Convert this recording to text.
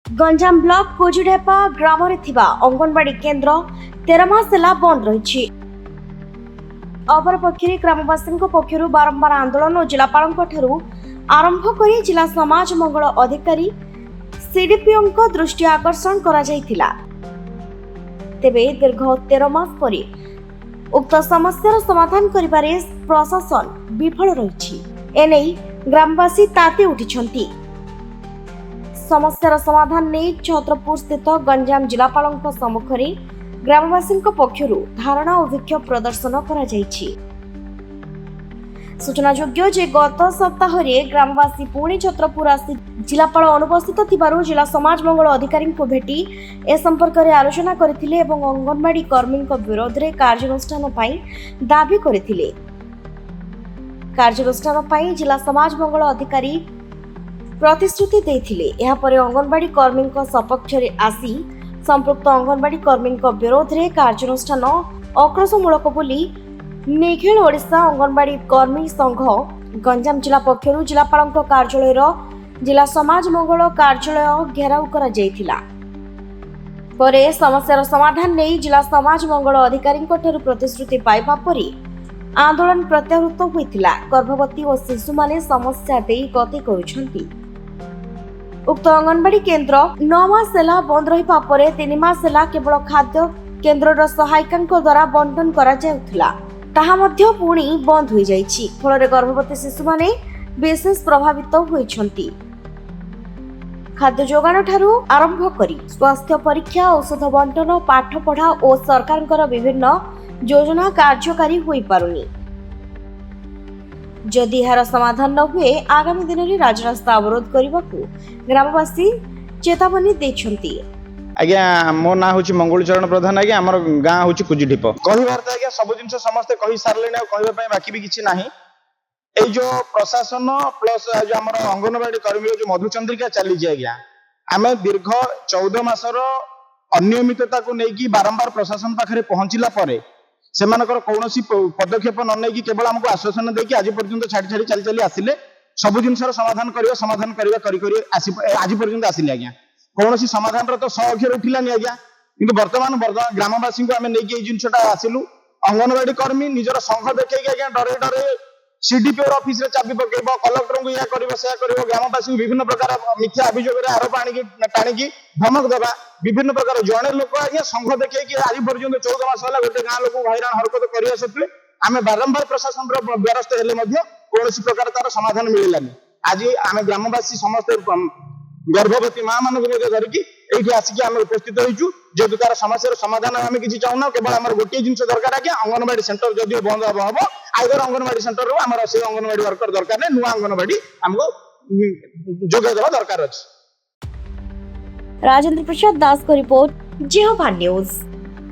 Ganjam block कोजुडेपा ग्राम अंगनवाड़ी केन्द्र 13 मास बंद रही। अपरपक्षे ग्रामवासी पक्षर बारंबार आंदोलन और जिलापाल आरंभ कर जिला समाज मंगल अधिकारी सीडीपीओ दृष्टि आकर्षण करा जायतिला। तेबे दीर्घ 13 मास पर उक्त समस्यार समाधान करिबारे प्रशासन विफल रही। एने ग्रामवासी ताती उठिछंती। समस्यार समाधान नहीं छत्रपुर स्थित गंजाम जिलापाल सम्मुखें ग्रामवासी पक्षर धारणा और विक्षोभ प्रदर्शन करा जायछि। सूचनायोग्य जे गत सप्ताह ग्रामवासी पुणी छत्रपुर आसी जिलापाल अनुपस्थित थिबारु जिला समाज मंगल अधिकारी को भेटी ए संपर्क में आलोचना करथिले एवं अंगनवाड़ी कर्मी विरोध में कार्यानुष्ठान पई दाबी करथिले। कार्यानुष्ठान पई जिला समाज मंगल अधिकारी प्रतिश्रुति देथिले। एहा परे अंगनवाड़ी कर्मी सपक्ष आसी संपृक्त अंगनवाड़ी कर्मी विरोध में कार्यानुष्ठान अक्रोशमूलक बोली निखिल ओडिशा अंगनवाड़ी कर्मी संघ गंजाम जिला पक्षरु जिलापाल कार्यालय जिला समाज मंगल कार्यालय घेराव करा जायतिला। परे समस्यार समाधान नहीं जिला समाज मंगल अधिकारी प्रतिश्रुति पाइबा परे आंदोलन प्रत्याहृत होइतिला। गर्भवती और शिशु माने समस्या दे गति करुछंती। उक्त अंगनवाड़ी केन्द्र 9 मास बंद रहिबा परे 3 मास केवल खाद्य केन्द्र सहायिका द्वारा बंटन करा जाउथिला। ताहा मध्य पुणी बंद हो जाइछि। फल गर्भवती शिशु माने विशेष प्रभावित होइछंती। खाद्य जोगाण ठारू आरंभ करी स्वास्थ्य परीक्षा औषध बंटन पाठ पढ़ा और सरकार विभिन्न योजना कार्यकारी होई पारुनी। जदि यार समाधान न हुए आगामी दिन में राजरास्ता अवरोध करने को ग्रामवासी चेतावनी देछंती। आज्ञा मो ना हूँ मंगलचरण प्रधान। आज्ञा आम गाँ हूँ कुजिढिप। कहबार तो आज्ञा सब जिन समस्ते कही सारे कहवाई बाकी भी किसी ना। ये जो प्रशासन प्लस जो आम अंगनवाड़ी कर्मी जो मधुचंद्रिका चली आज्ञा आम दीर्घ 14 मासर अनियमितता को लेकिन बारंबार प्रशासन पाखे पहुंचला से कौन पदक्षेप न नहीं केवल आमको आश्वासन देकी आज पर्यंत छाड़ी छाड़ी चली चली आसिले सब जिनसर समाधान करी आज पर्यंत आसिले आज्ञा कौन समाधान तो 100 अक्षर उठिलानी आज्ञा। किंतु वर्तमान ग्रामवासी को आम नहीं जिनसा आसिलु अंगनवाड़ी कर्मी निजर संघ देखिए आज्ञा डरे डरे सीडीपीओ ऑफिस रे चाबी पकेब कलेक्टर को या ग्रामवासी विभिन्न प्रकार मिथ्या अभियोग आरोप टाणी धमक देवा विभिन्न प्रकार जड़े लोक आज्ञा संघ देखिए आज पर्यटन 14 मास गोटे गाँ लोक हैरान हरकत करते आम बारंबार प्रशासन द्वारस्थ हेले कौन प्रकार तार समाधान मिललानी। आज आम ग्रामवासी समस्त गर्भवती माँ मान धरिकी ये आसिक आम उपस्थित होइचु जेहेतु तार समस्या समाधान आम किसी चाहूना केवल आम गोटे जिन दरकार आज्ञा अंगनवाड़ी सेंटर जदि बंद हम आइदर अंगनवाड़ी सेंटर आम से अंगनवाड़ी वर्कर दरकार नहीं नुआ अंगनवाड़ी आमको जोगेदेवा दरकार अछि। राजेंद्र प्रसाद दास को रिपोर्ट जेहोभा न्यूज।